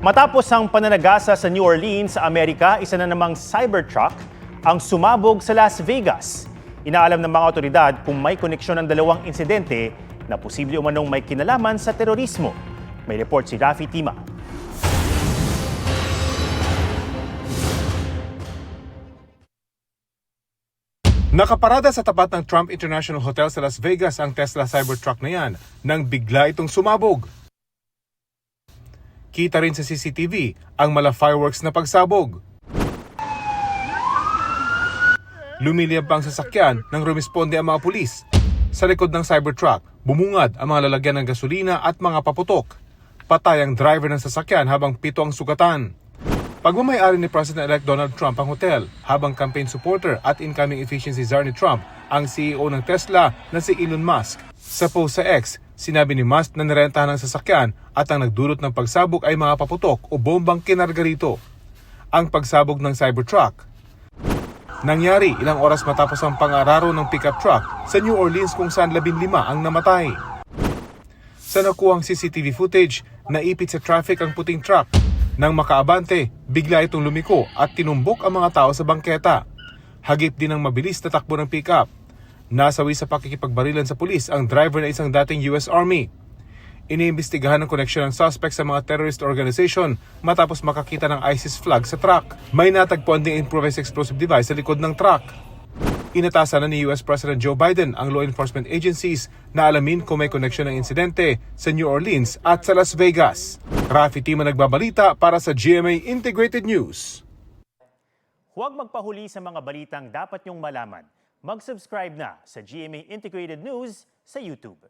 Matapos ang pananagasa sa New Orleans sa Amerika, isa na namang Cybertruck ang sumabog sa Las Vegas. Inaalam ng mga otoridad kung may koneksyon ang dalawang insidente na posible umanong may kinalaman sa terorismo. May report si Rafi Tima. Nakaparada sa tapat ng Trump International Hotel sa Las Vegas ang Tesla Cybertruck na yan nang bigla itong sumabog. Kita rin sa CCTV ang mala fireworks na pagsabog. Lumiliyab pa ang sasakyan nang rumisponde ang mga pulis. Sa likod ng Cybertruck, bumungad ang mga lalagyan ng gasolina at mga paputok. Patay ang driver ng sasakyan habang 7 ang sugatan. Pagmamayari ni President-elect Donald Trump ang hotel, habang campaign supporter at incoming efficiency czar ni Trump ang CEO ng Tesla na si Elon Musk. Sa post sa X, sinabi ni Musk na nirentahan ng sasakyan at ang nagdulot ng pagsabog ay mga paputok o bombang kinarga rito. Ang pagsabog ng Cybertruck nangyari ilang oras matapos ang pang-araro ng pickup truck sa New Orleans kung saan 15 ang namatay. Sa nakuhang CCTV footage, naipit sa traffic ang puting truck. Nang makaabante, bigla itong lumiko at tinumbok ang mga tao sa bangketa. Hagip din ang mabilis na takbo ng pickup. Nasawi sa pakikipagbarilan sa pulis ang driver na isang dating US Army. Iniimbestigahan ang koneksyon ng suspect sa mga terrorist organization matapos makakita ng ISIS flag sa truck. May natagpuan ding improvised explosive device sa likod ng truck. Inatasan na ni US President Joe Biden ang law enforcement agencies na alamin kung may koneksyon ng insidente sa New Orleans at sa Las Vegas. Rafi Tima nagbabalita para sa GMA Integrated News. Huwag magpahuli sa mga balitang dapat niyong malaman. Mag-subscribe na sa GMA Integrated News sa YouTube.